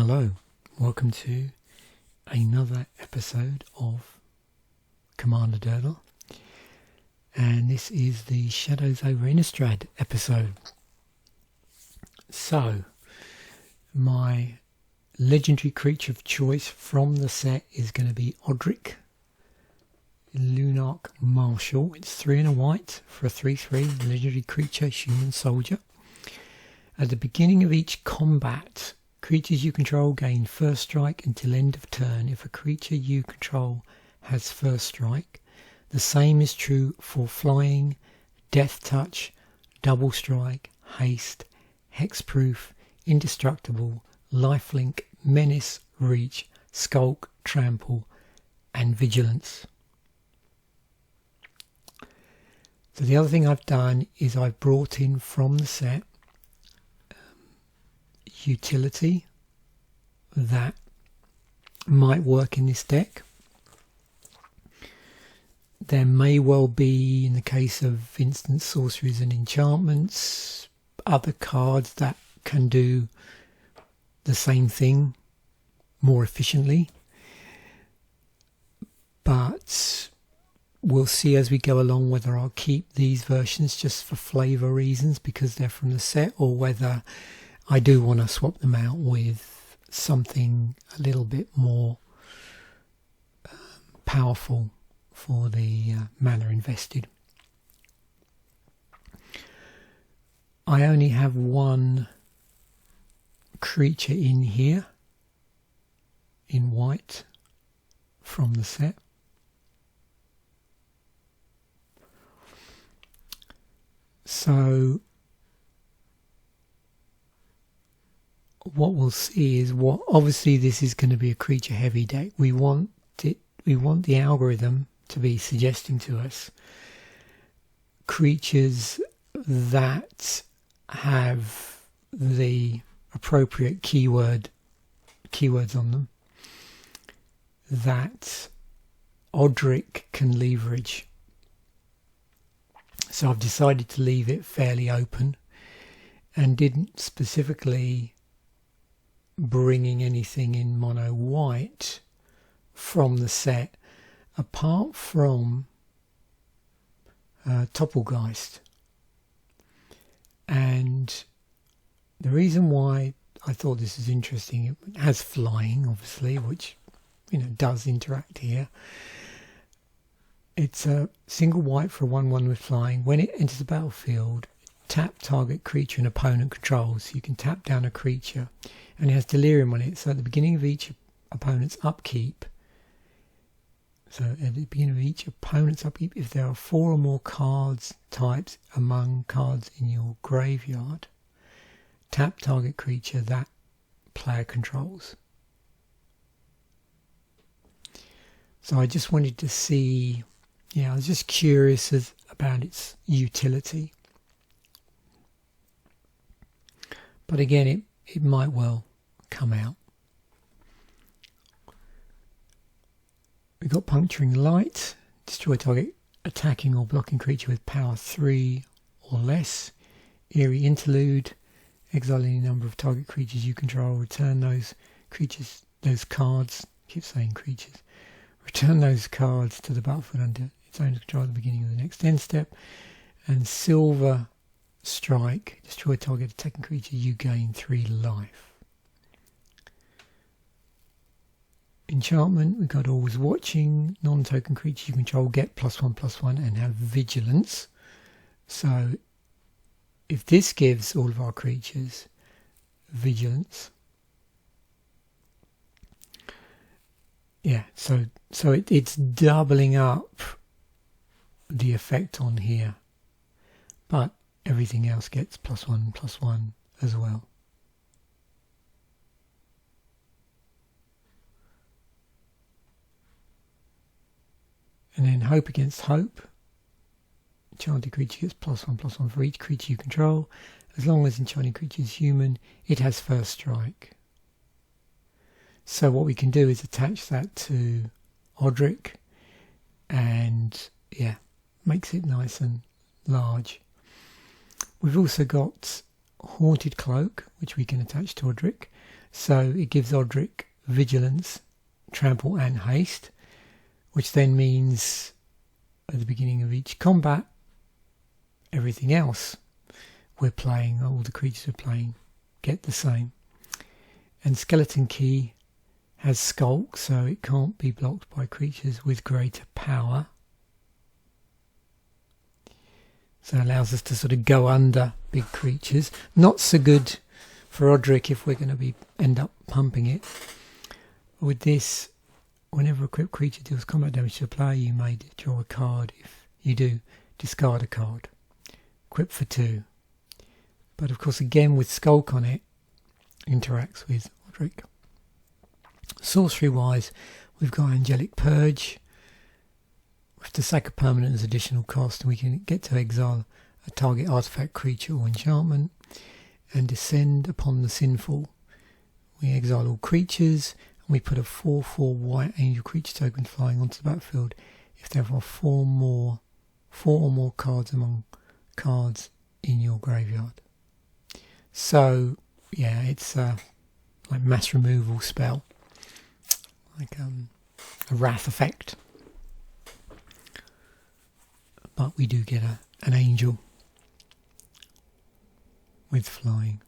Hello, welcome to another episode of Commander Durdle, and this is the Shadows over Innistrad episode. So, my legendary creature of choice from the set is going to be Odric, Lunarch Marshal. It's 3 and a white for a 3/3 legendary creature, human soldier. At the beginning of each combat, creatures you control gain first strike until end of turn if a creature you control has first strike. The same is true for flying, death touch, double strike, haste, hexproof, indestructible, lifelink, menace, reach, skulk, trample, and vigilance. So the other thing I've done is I've brought in from the set utility that might work in this deck. There may well be, in the case of instant sorceries and enchantments, other cards that can do the same thing more efficiently, but we'll see as we go along whether I'll keep these versions just for flavour reasons because they're from the set, or whether I do want to swap them out with something a little bit more powerful for the mana invested. I only have one creature in here in white from the set. So what we'll see is obviously this is going to be a creature heavy deck. We want the algorithm to be suggesting to us creatures that have the appropriate keywords on them that Odric can leverage. So I've decided to leave it fairly open and didn't specifically bringing anything in mono white from the set apart from Topplegeist. And the reason why I thought this is interesting, it has flying obviously, which does interact here. It's a single white for a 1/1 with flying. When it enters the battlefield, tap target creature an opponent controls. So you can tap down a creature, and it has delirium on it. So at the beginning of each opponent's upkeep, if there are 4 or more cards types among cards in your graveyard, tap target creature that player controls. So I just wanted to see, I was just curious about its utility. But again, it might well come out. We've got Puncturing Light. Destroy target attacking or blocking creature with power 3 or less. Eerie Interlude. Exile any number of target creatures you control. Return those cards. I keep saying creatures. Return those cards to the battlefield under its own control at the beginning of the next end step. And Silver Strike, destroy target attacking creature, you gain 3 life. Enchantment, we've got Always Watching, non-token creature you control get +1/+1 and have vigilance. So if this gives all of our creatures vigilance, so it's doubling up the effect on here, but everything else gets +1/+1 as well. And then Hope Against Hope. Enchanted creature gets +1/+1 for each creature you control. As long as enchanted creature is human, it has first strike. So what we can do is attach that to Odric, and makes it nice and large. We've also got Haunted Cloak, which we can attach to Odric. So it gives Odric vigilance, trample and haste, which then means at the beginning of each combat, everything else we're playing, all the creatures we're playing, get the same. And Skeleton Key has Skulk, so it can't be blocked by creatures with greater power. So it allows us to sort of go under big creatures. Not so good for Odric if we're going to end up pumping it. With this, whenever a equipped creature deals combat damage to a player, you may draw a card. If you do, discard a card. Equip for 2. But of course, again, with Skulk on it, interacts with Odric. Sorcery-wise, we've got Angelic Purge. We have to sack a permanent as additional cost, and we can get to exile a target artifact, creature, or enchantment, and descend upon the Sinful. We exile all creatures, and we put a 4/4 white angel creature token flying onto the battlefield if there are four or more cards among cards in your graveyard. So yeah, it's like mass removal spell, like a wrath effect. But we do get an angel with flying.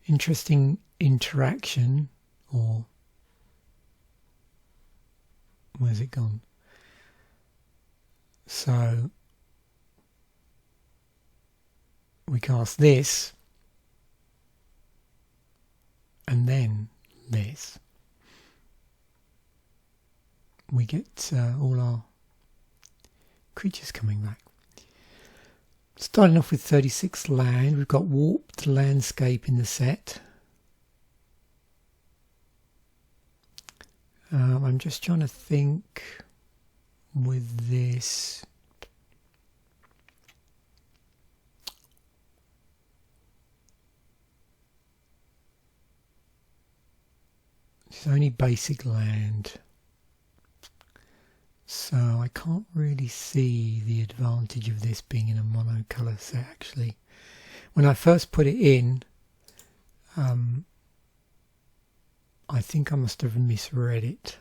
Interesting interaction, or where's it gone? So we cast this and then this. We get all our creatures coming back. Starting off with 36 land, we've got Warped Landscape in the set. I'm just trying to think with this. It's only basic land, so I can't really see the advantage of this being in a monocolour set. Actually, when I first put it in, I think I must have misread it,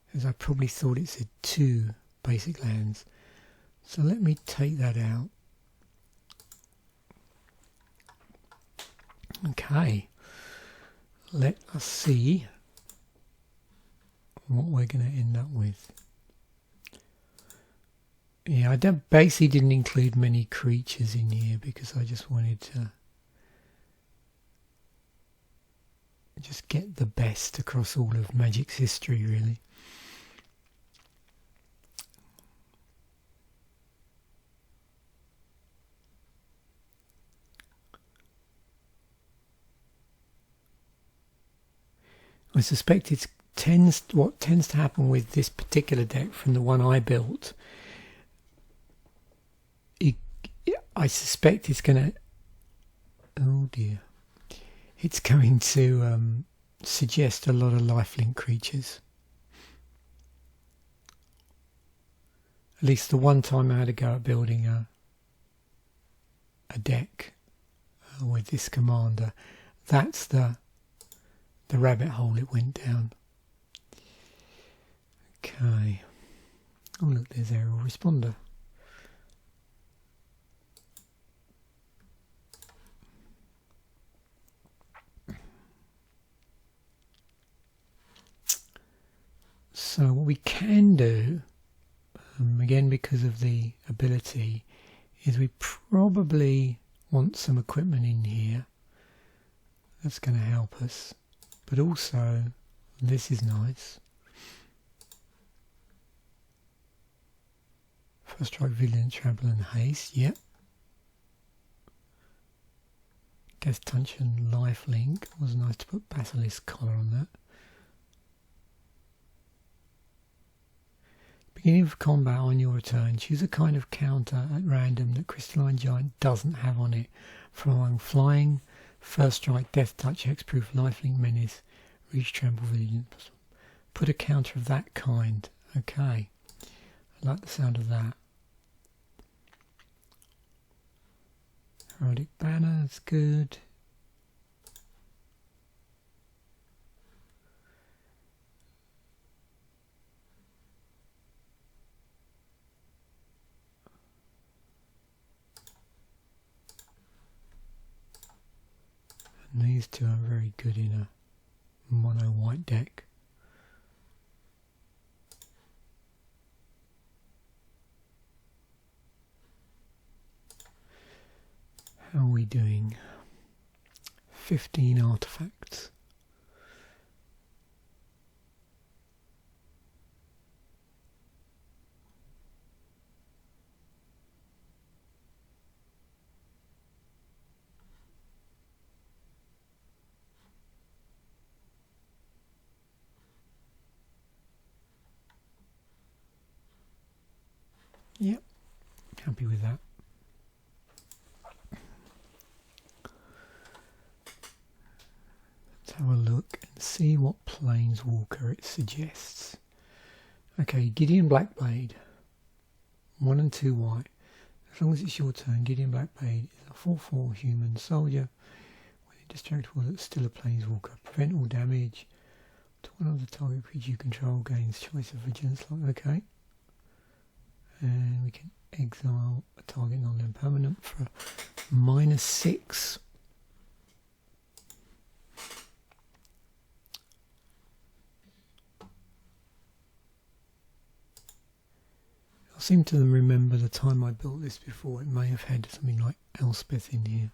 because I probably thought it said 2 basic lands. So let me take that out. Okay, let us see what we're going to end up with. Yeah, I basically didn't include many creatures in here because I just wanted to just get the best across all of Magic's history, really. I suspect what tends to happen with this particular deck from the one I built. I suspect it's going to... Oh dear. It's going to suggest a lot of lifelink creatures. At least the one time I had to go at building a deck with this commander. That's the rabbit hole it went down. Okay. Oh look, there's Aerial Responder. So what we can do, again because of the ability, is we probably want some equipment in here. That's going to help us. But also, this is nice. First strike, vigilance, trample and haste. Yep. Death Touch and lifelink. It was nice to put Basilisk Collar on that. Beginning of combat on your return, choose a kind of counter at random that Crystalline Giant doesn't have on it. From among flying, first strike, death touch, hexproof, lifelink, menace, reach, trample, vigilance. Put a counter of that kind. Okay. I like the sound of that. Heraldic Banner is good. And these two are very good in a mono white deck. How are we doing? 15 artifacts. Yep, happy with that. Let's have a look and see what Planeswalker it suggests. Okay, Gideon Blackblade. 1 and 2 white. As long as it's your turn, Gideon Blackblade is a 4/4 human soldier with indestructible that's still a Planeswalker. Prevent all damage to one of the target creature you control, gains choice of vigilance. Okay. And we can exile a target non-land permanent for -6. I seem to remember the time I built this before. It may have had something like Elspeth in here.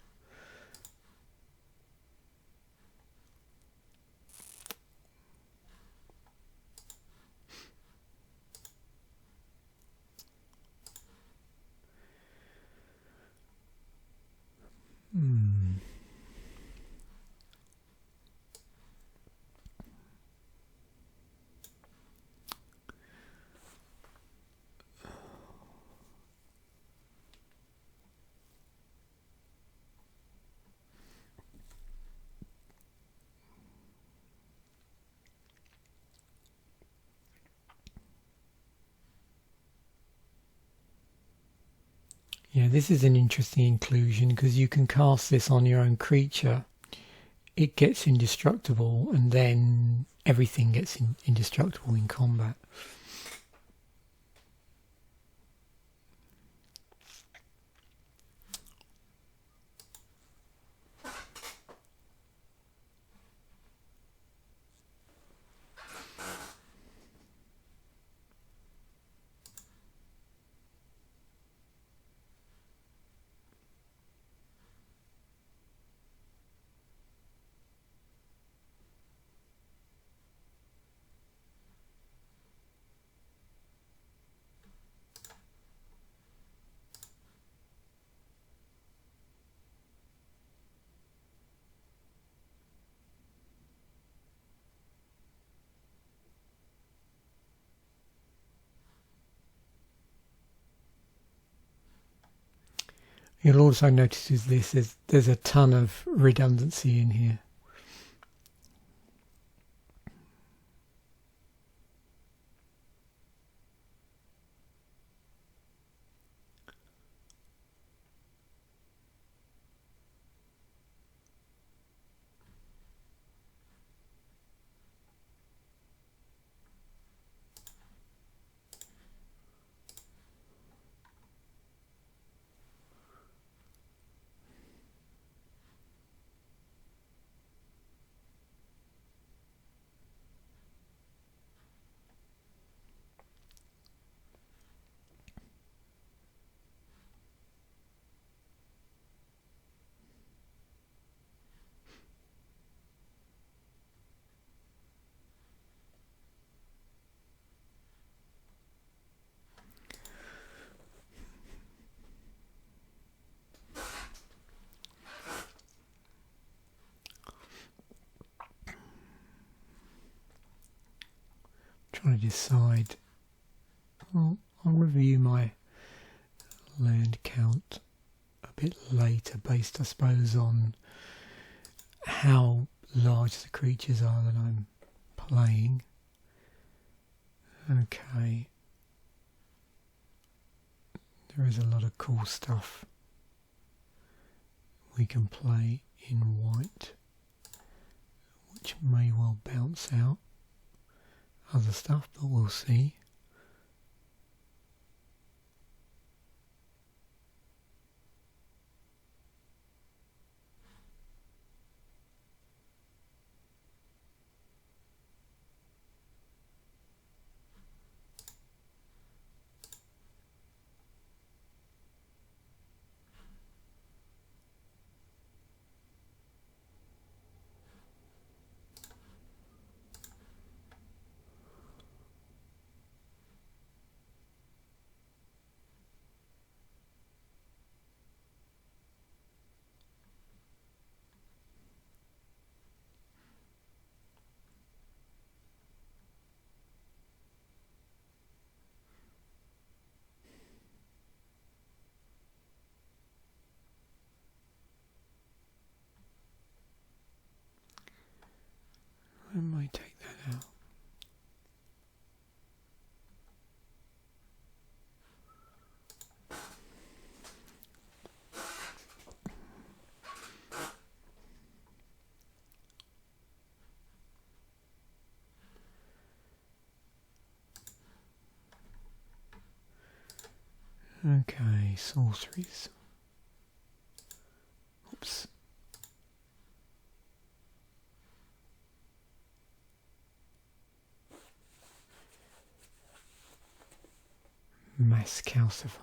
Yeah, this is an interesting inclusion because you can cast this on your own creature. It gets indestructible and then everything gets indestructible in combat. You'll also notice with this, there's a ton of redundancy in here. Trying to decide. Well, I'll review my land count a bit later, based I suppose on how large the creatures are that I'm playing. Okay, there is a lot of cool stuff we can play in white, which may well bounce out other stuff, but we'll see. I might take that out. Okay, sorceries. Oops. Mass calcify.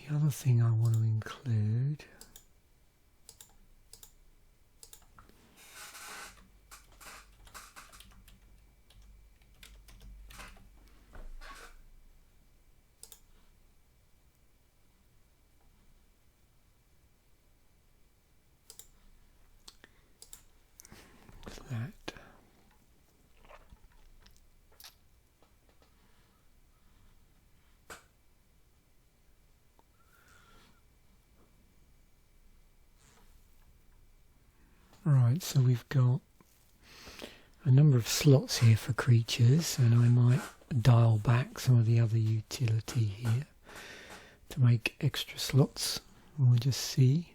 The other thing I want to include is that. Right, so we've got a number of slots here for creatures, and I might dial back some of the other utility here to make extra slots. We'll just see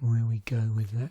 where we go with that.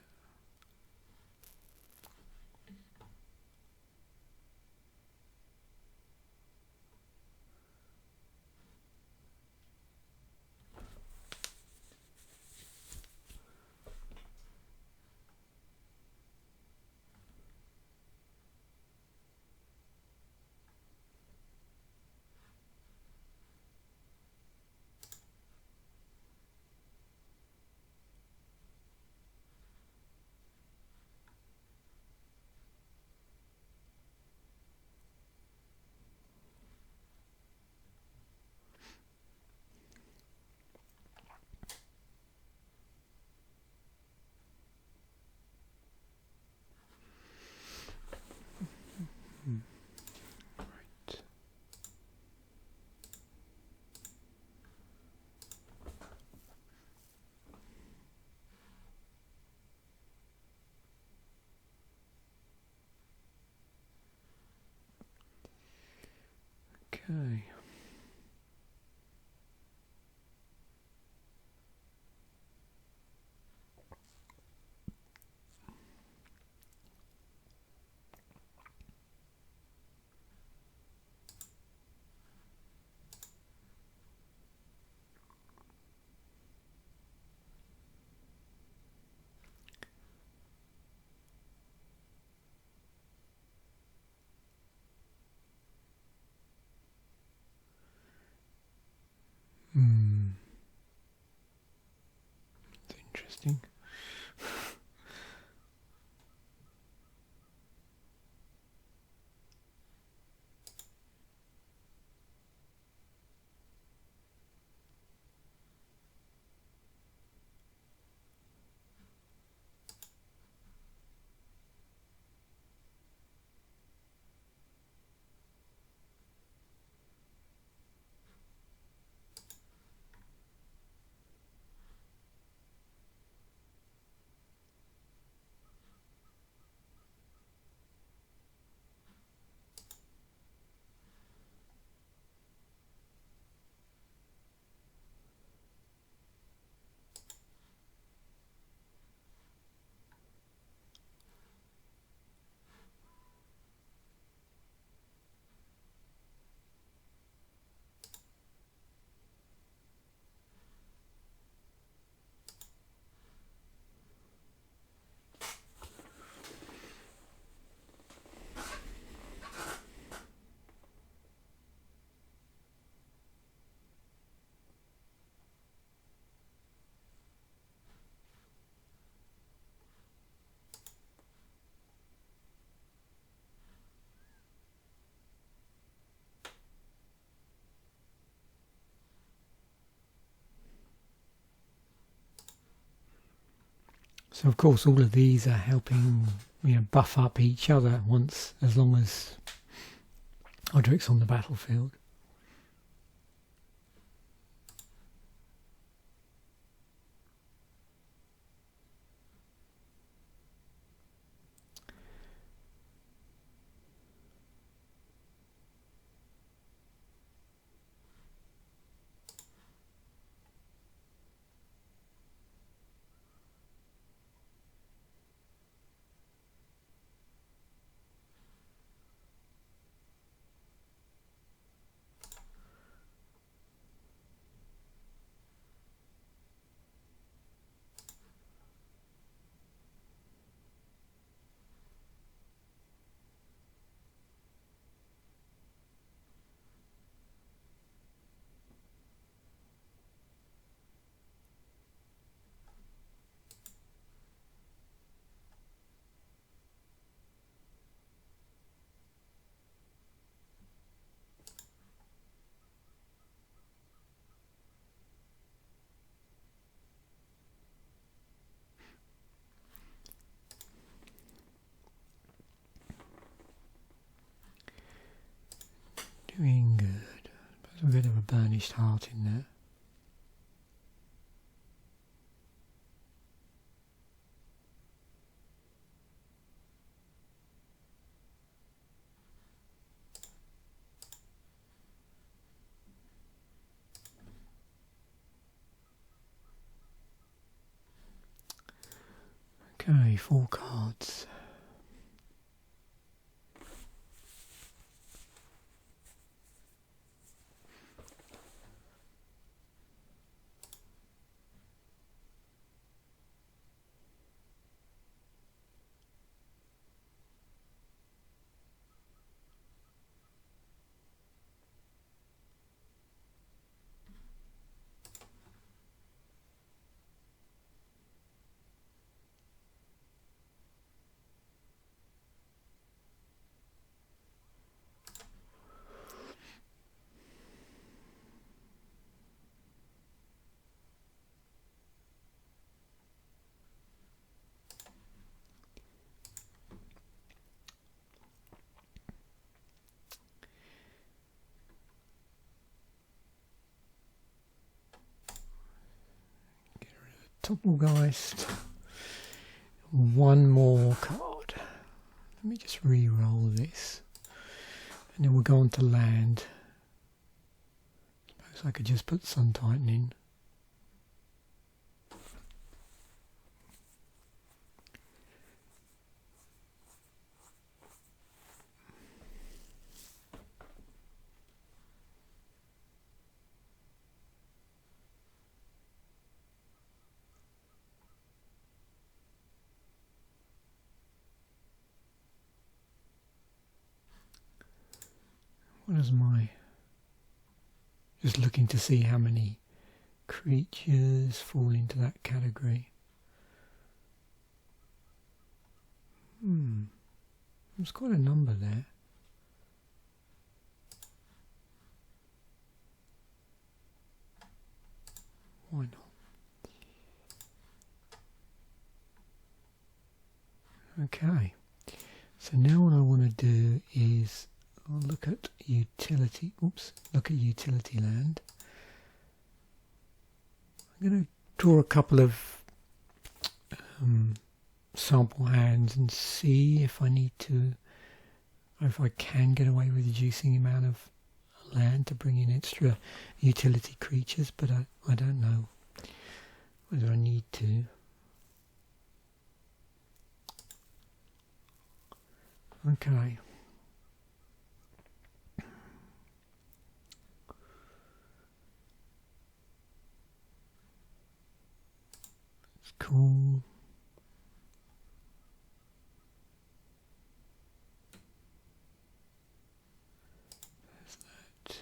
Okay. That's interesting. So of course all of these are helping, buff up each other once, as long as Odric's on the battlefield. Doing good. There's a bit of a Burnished Hart in there. Okay, 4 cards. Doppelgeist. One more card. Let me just re-roll this, and then we'll go on to land. So I could just put Sun Titan in. What is my... Just looking to see how many creatures fall into that category. There's quite a number there. Why not? Okay. So now what I want to do is I'll look at utility. Look at utility land. I'm going to draw a couple of sample hands and see if I need to, or if I can get away with reducing the amount of land to bring in extra utility creatures, but I don't know whether I need to. Okay. It's cool. There's that.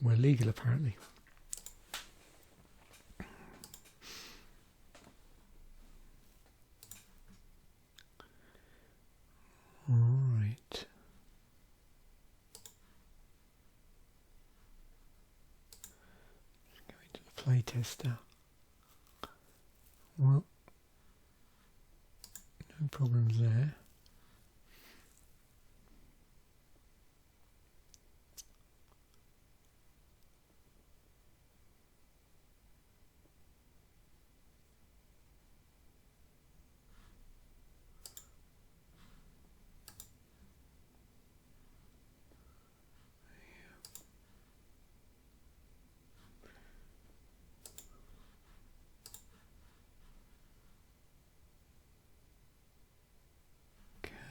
We're legal apparently. Alright. Go into the playtester. Well, no problems there.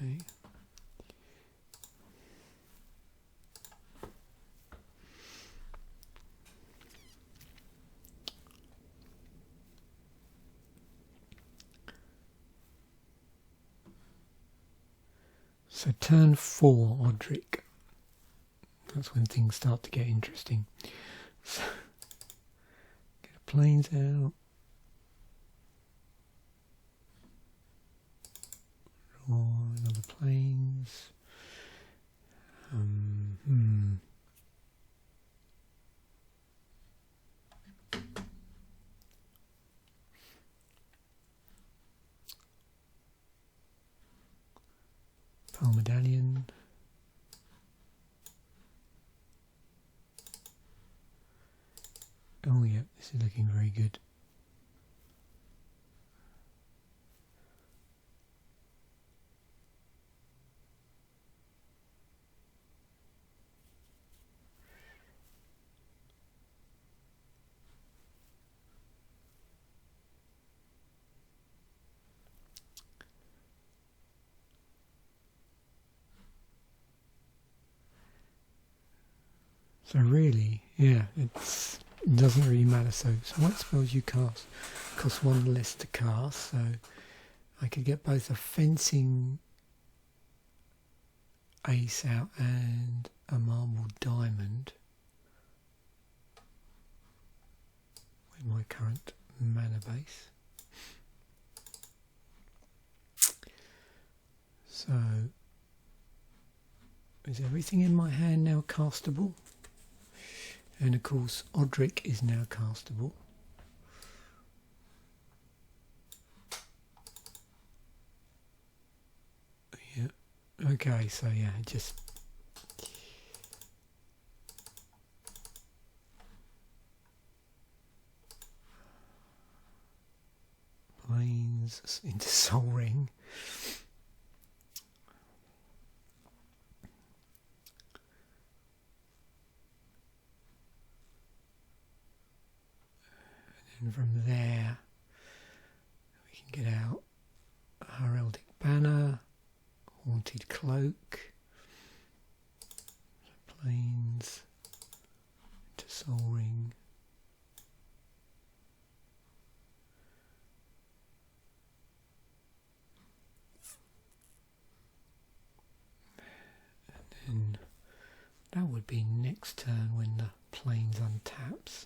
Okay. So turn 4, Odric. That's when things start to get interesting. So, get the planes out. Draw another planes. Pearl Medallion. Oh yeah, this is looking very good. So really, yeah, it doesn't really matter. So what spells you cast cost one less to cast, so I could get both a fencing ace out and a marble diamond with my current mana base. So is everything in my hand now castable? And of course Odric is now castable. Yeah. Okay, so yeah, just planes into Soul Ring. And from there we can get out Heraldic Banner, Haunted Cloak, planes into Soul Ring. And then that would be next turn when the planes untaps.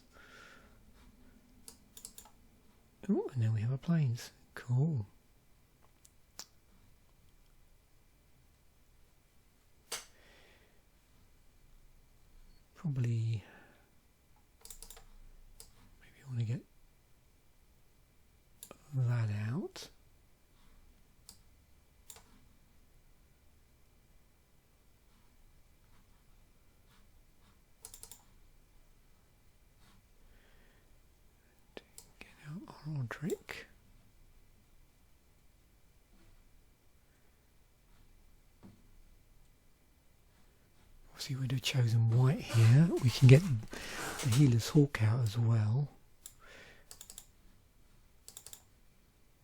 Oh, and then we have a planes. Cool. Probably maybe I want to get that out. Get out Odric. Obviously we'd have chosen white here. We can get the Healer's Hawk out as well.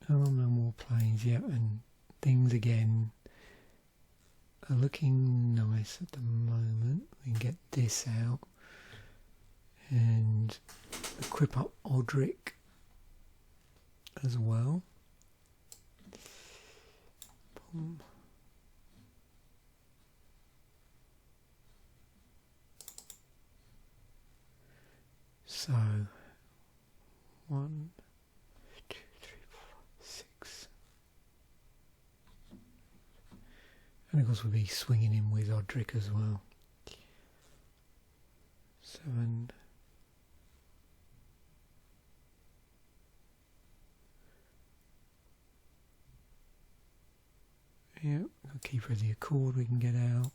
Oh, no more planes, yeah, and things again are looking nice at the moment. We can get this out and equip up Odric as well. Boom. So 1, 2, 3, 4, 6, and of course we'll be swinging in with Odric as well. 7. Yeah, Keeper of the Accord we can get out.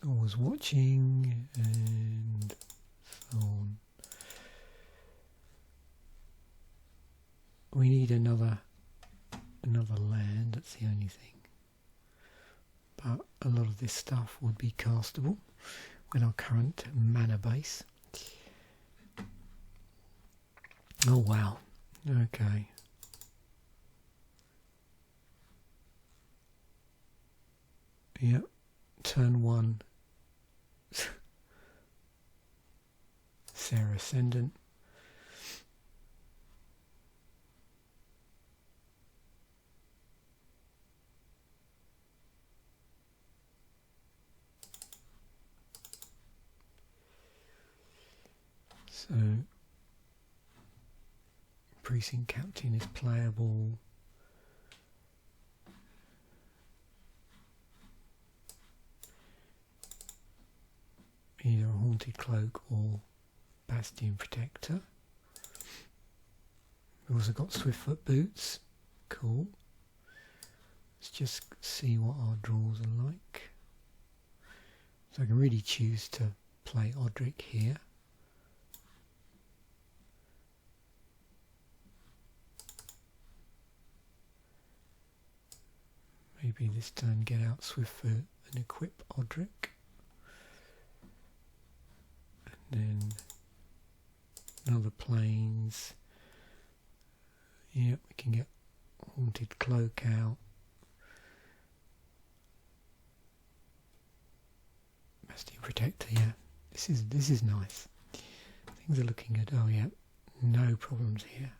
Always watching and so on. We need another land, that's the only thing. But a lot of this stuff would be castable with our current mana base. Oh wow. Okay. Yep. Turn 1. Sarah Ascendant. So Precinct Captain is playable. Either a Haunted Cloak or Bastion Protector. We've also got Swiftfoot Boots. Cool. Let's just see what our draws are like. So I can really choose to play Odric here. Maybe this turn get out Swiftfoot and equip Odric. Then another planes. Yep, we can get Haunted Cloak out. Bastion Protector, yeah. This is nice. Things are looking good. Oh yeah, no problems here.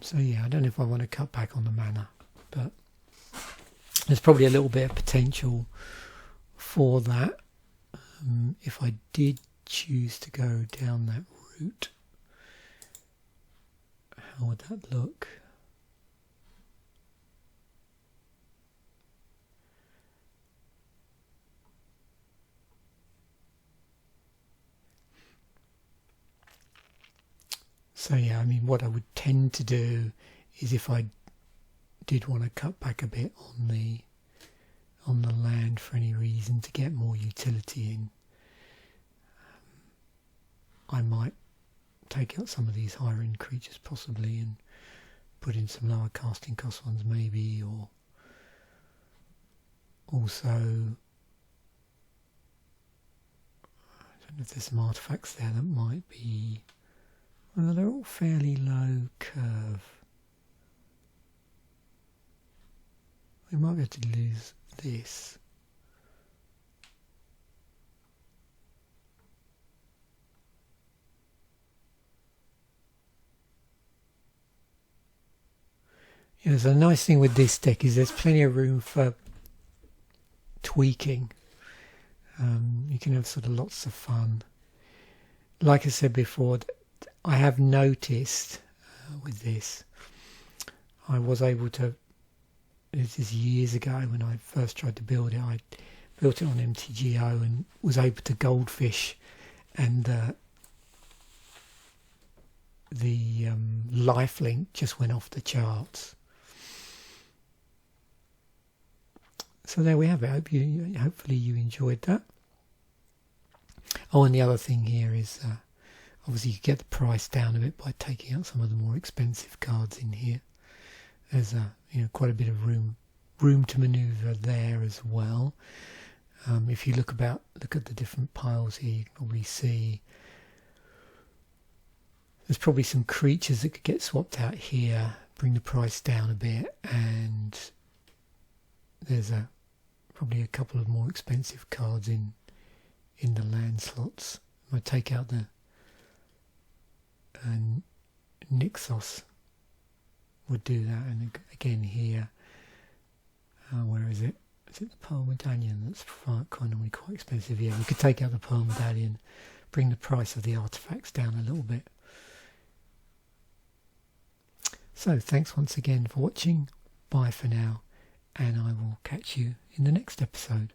So yeah, I don't know if I want to cut back on the mana, but there's probably a little bit of potential for that. If I did choose to go down that route, how would that look? So yeah, I mean, what I would tend to do is, if I did want to cut back a bit on the land for any reason to get more utility in, I might take out some of these higher end creatures possibly and put in some lower casting cost ones maybe, or also, I don't know if there's some artifacts there that might be, well, they're all fairly low curve. We might be able to lose this. Yeah, so the nice thing with this deck is there's plenty of room for tweaking. You can have sort of lots of fun. Like I said before, I have noticed with this, I was able to, this is years ago when I first tried to build it, I built it on MTGO and was able to goldfish, and the lifelink just went off the charts. So there we have it. Hopefully you enjoyed that. Oh, and the other thing here is obviously you get the price down a bit by taking out some of the more expensive cards in here. There's quite a bit of room to manoeuvre there as well. If you look at the different piles here, you can probably see there's probably some creatures that could get swapped out here, bring the price down a bit, and there's probably a couple of more expensive cards in the land slots. If I take out the Nixos, would do that, and again here, where is it? Is it the Pearl Medallion that's kind of quite expensive? Yeah, we could take out the Pearl Medallion, bring the price of the artifacts down a little bit. So thanks once again for watching. Bye for now, and I will catch you in the next episode.